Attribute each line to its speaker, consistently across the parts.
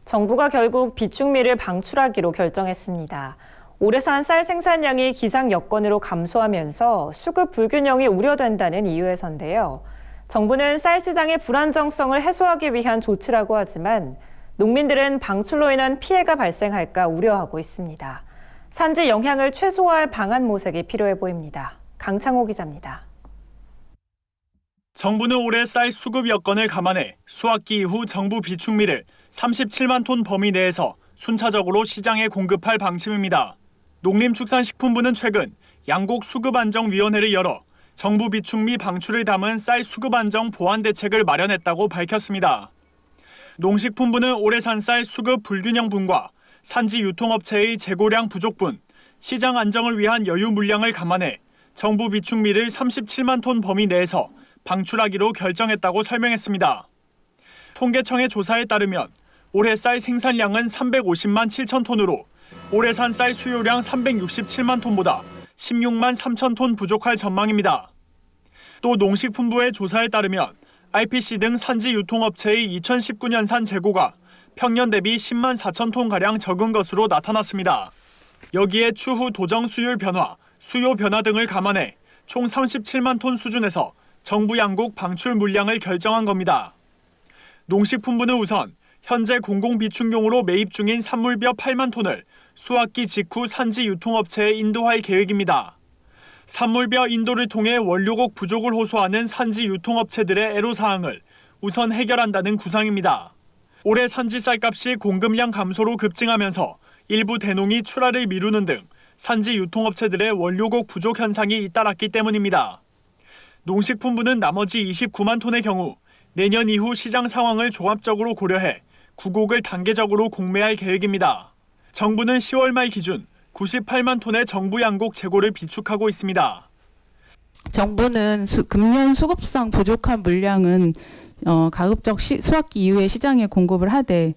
Speaker 1: 정부가 결국 비축미를 방출하기로 결정했습니다. 오래산 쌀 생산량이 기상 여건으로 감소하면서 수급 불균형이 우려된다는 이유에서인데요. 정부는 쌀 시장의 불안정성을 해소하기 위한 조치라고 하지만 농민들은 방출로 인한 피해가 발생할까 우려하고 있습니다. 산지 영향을 최소화할 방안 모색이 필요해 보입니다. 강창호 기자입니다.
Speaker 2: 정부는 올해 쌀 수급 여건을 감안해 수확기 이후 정부 비축미를 37만 톤 범위 내에서 순차적으로 시장에 공급할 방침입니다. 농림축산식품부는 최근 양곡수급안정위원회를 열어 정부 비축미 방출을 담은 쌀 수급안정 보완 대책을 마련했다고 밝혔습니다. 농식품부는 오래산 쌀 수급 불균형 분과 산지 유통업체의 재고량 부족분, 시장 안정을 위한 여유 물량을 감안해 정부 비축미를 37만 톤 범위 내에서 방출하기로 결정했다고 설명했습니다. 통계청의 조사에 따르면 올해 쌀 생산량은 350만 7천 톤으로 오래산 쌀 수요량 367만 톤보다 16만 3천 톤 부족할 전망입니다. 또 농식품부의 조사에 따르면 RPC 등 산지 유통업체의 2019년산 재고가 평년 대비 10만 4천 톤가량 적은 것으로 나타났습니다. 여기에 추후 도정 수율 변화, 수요 변화 등을 감안해 총 37만 톤 수준에서 정부 양곡 방출 물량을 결정한 겁니다. 농식품부는 우선 현재 공공비축용으로 매입 중인 산물벼 8만 톤을 수확기 직후 산지 유통업체에 인도할 계획입니다. 산물벼 인도를 통해 원료곡 부족을 호소하는 산지 유통업체들의 애로사항을 우선 해결한다는 구상입니다. 올해 산지 쌀값이 공급량 감소로 급증하면서 일부 대농이 출하를 미루는 등 산지 유통업체들의 원료곡 부족 현상이 잇따랐기 때문입니다. 농식품부는 나머지 29만 톤의 경우 내년 이후 시장 상황을 종합적으로 고려해 구곡을 단계적으로 공매할 계획입니다. 정부는 10월 말 기준 98만 톤의 정부 양곡 재고를 비축하고 있습니다.
Speaker 3: 정부는 금년 수급상 부족한 물량은 가급적 수확기 이후에 시장에 공급을 하되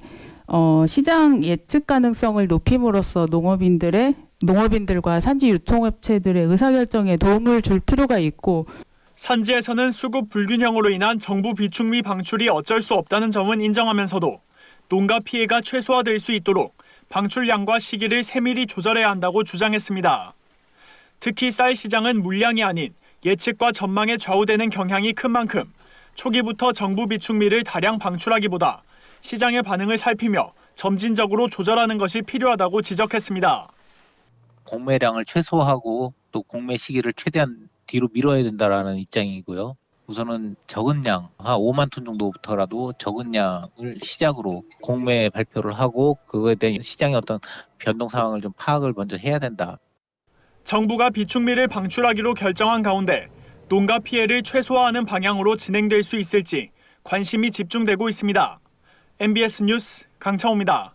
Speaker 3: 시장 예측 가능성을 높임으로써 농업인들과 산지 유통업체들의 의사결정에 도움을 줄 필요가 있고
Speaker 2: 산지에서는 수급 불균형으로 인한 정부 비축미 방출이 어쩔 수 없다는 점은 인정하면서도 농가 피해가 최소화될 수 있도록 방출량과 시기를 세밀히 조절해야 한다고 주장했습니다. 특히 쌀 시장은 물량이 아닌 예측과 전망에 좌우되는 경향이 큰 만큼 초기부터 정부 비축미를 다량 방출하기보다 시장의 반응을 살피며 점진적으로 조절하는 것이 필요하다고 지적했습니다.
Speaker 4: 공매량을 최소화하고 또 공매 시기를 최대한 뒤로 미뤄야 된다라는 입장이고요. 우선은 적은 양, 한 5만 톤 정도부터라도 적은 양을 시작으로 공매 발표를 하고 그거에 대한 시장의 어떤 변동 상황을 좀 파악을 먼저 해야 된다.
Speaker 2: 정부가 비축미를 방출하기로 결정한 가운데 농가 피해를 최소화하는 방향으로 진행될 수 있을지 관심이 집중되고 있습니다. MBS 뉴스 강창호입니다.